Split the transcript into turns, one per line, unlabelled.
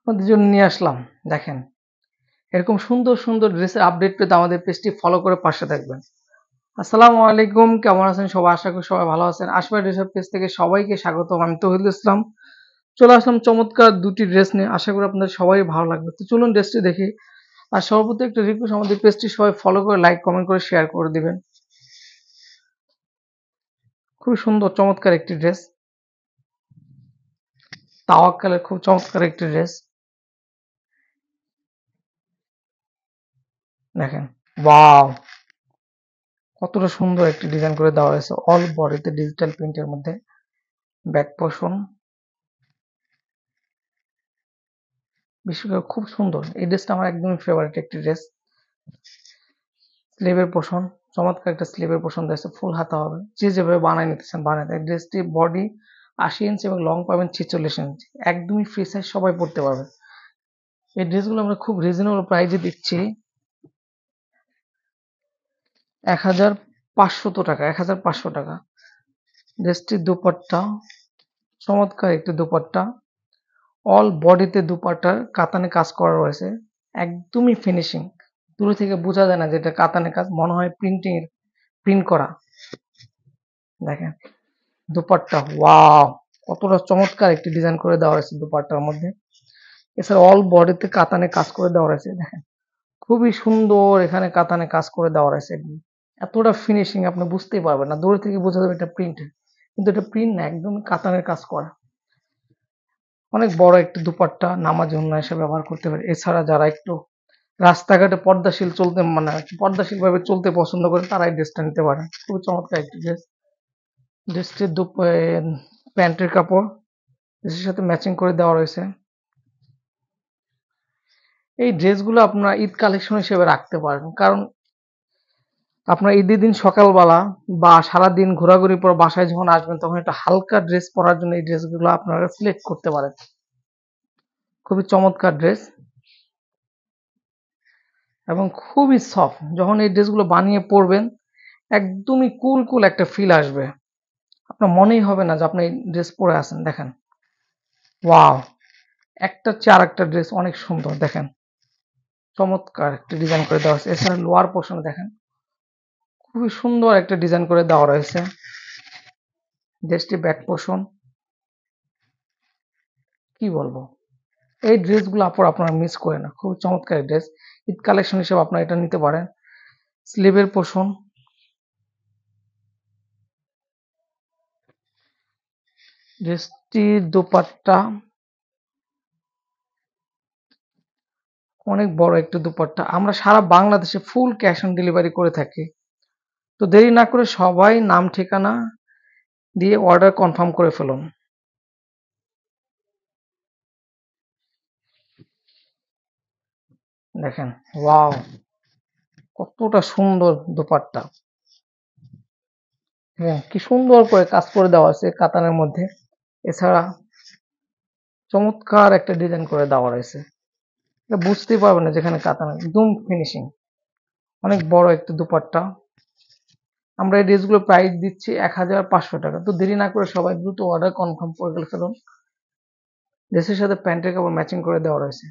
আপনাদের জন্য নিয়ে আসলাম। দেখেন, এরকম সুন্দর সুন্দর ড্রেসের আপডেট পেতে আমাদের পেজটি ফলো করে পাশে থাকবেন। আসসালামু আলাইকুম, কেমন আছেন সবাই? আশা করি সবাই ভালো আছেন। আশপাশ ড্রেসের পেজ থেকে সবাইকে স্বাগতম। আমি তৌহিদুল ইসলাম। চলে আসলাম চমৎকার দুটি ড্রেস নিয়ে। আশা করি আপনাদের সবাই ভালো লাগবে। তো চলুন ড্রেসটি দেখি। আর সর্বপ্রতি একটা রিকোয়েস্ট, আমাদের পেজটি সবাই ফলো করে লাইক কমেন্ট করে শেয়ার করে দিবেন। খুবই সুন্দর চমৎকার একটি ড্রেস, তাওয়াক্কালের খুব চমৎকার একটি ড্রেস। দেখেন, ওয়াও, কতটা সুন্দর একটি ডিজাইন করে দেওয়া হয়েছে অল বডিতে ডিজিটাল প্রিন্টের মধ্যে। ব্যাক পোর্শন বিশেষ করে খুব সুন্দর। এই ড্রেসটা আমার একদমই ফেভারিট একটি ড্রেস। স্লিভের পোর্শন চমৎকার একটা স্লিভের পোর্শন দিয়েছে, ফুল হাতা হবে, যে যেভাবে বানায় নিতেছেন বানায়। এই ড্রেসটি বডি 80 ইঞ্চি এবং লং পাবেন 46 ইঞ্চি, একদমই ফ্রি সাইজ, সবাই পড়তে পারবে। এই ড্রেসগুলো আমরা খুব রিজনেবল প্রাইসে দিচ্ছি 1500 টাকা, 1500 টাকা। ড্রেসটির দুপাট্টা চমৎকার একটি দুপাট্টা, অল বডিতে দুপাট্টার কাতানে কাজ করা রয়েছে, একদমই ফিনিশিং। দূরে থেকে বোঝা যায় না যে এটা কাতানে কাজ, মনে হয় প্রিন্ট করা। দেখেন দুপাট্টা, ওয়াও, কতটা চমৎকার একটি ডিজাইন করে দেওয়া হয়েছে দুপাট্টার মধ্যে। এছাড়া অল বডিতে কাতানে কাজ করে দেওয়া রয়েছে। দেখেন খুবই সুন্দর এখানে কাতানে কাজ করে দেওয়া রয়েছে। এতটা ফিনিশিং আপনি বুঝতেই পারবেন না, দূরে থেকে বোঝা যাবে এটা প্রিন্ট, কিন্তু এটা প্রিন্ট না, একদম কাতানের কাজ করা। অনেক বড় একটি দুপাট্টা, নামাজ জন্য এসে ব্যবহার করতে পারে। এছাড়া যারা একটু রাস্তাঘাটে পর্দাশীল চলতে, মানে পর্দাশীল ভাবে চলতে পছন্দ করেন, তারা এই ড্রেসটা নিতে পারেন। খুবই চমৎকার একটি ড্রেস। ড্রেসটির প্যান্টের কাপড় ড্রেসের সাথে ম্যাচিং করে দেওয়া রয়েছে। এই ড্রেসগুলো আপনারা ঈদ কালেকশন হিসেবে রাখতে পারেন, কারণ আপনার ঈদের দিন সকালবেলা বা সারাদিন ঘোরাঘুরির পর বাসায় যখন আসবেন, তখন একটা হালকা ড্রেস পরার জন্য এই ড্রেসগুলো আপনারা সিলেক্ট করতে পারেন। খুবই চমৎকার ড্রেস এবং খুবই সফট। যখন এই ড্রেসগুলো বানিয়ে পরবেন, একদমই কুল একটা ফিল আসবে। আপনার মনেই হবে না যে আপনি এই ড্রেস পরে আছেন। দেখেন, ওয়াও, একটা চেয়ে আরেকটা ড্রেস অনেক সুন্দর। দেখেন চমৎকার একটা ডিজাইন করে দেওয়া হয়েছে। এছাড়া লোয়ার পোর্শনে দেখেন খুবই সুন্দর একটা ডিজাইন করে দেওয়া রয়েছে। ড্রেসটি ব্যাক পোর্শন, কি বলবো, এই ড্রেসগুলো আপনারা মিস করে না, খুব চমৎকার ড্রেস। ঈদ কালেকশন হিসেবে আপনারা এটা নিতে পারেন। স্লিভের পোর্শন, ড্রেসটির দোপাট্টা অনেক বড় একটা দুপাট্টা। আমরা সারা বাংলাদেশে ফুল ক্যাশ অন ডেলিভারি করে থাকি। তো দেরি না করে সবাই নাম ঠিকানা দিয়ে অর্ডার কনফার্ম করে ফেলুন। দেখেন, ওয়াও, কতটা সুন্দর দুপাট্টা। হ্যাঁ, কি সুন্দর করে কাজ করে দেওয়া আছে কাতানের মধ্যে। এছাড়া চমৎকার একটা ডিজাইন করে দেওয়া রয়েছে, এটা বুঝতেই পারবেন না যেখানে কাতান, একদম ফিনিশিং। অনেক বড় একটা দুপাট্টা। আমরা এই ড্রেসগুলো প্রাইস দিচ্ছি 1500 টাকা। তো দেরি না করে সবাই দ্রুত অর্ডার কনফার্ম করে ফেলুন। ড্রেসের সাথে প্যান্টের কাপড় ম্যাচিং করে দেওয়া রয়েছে।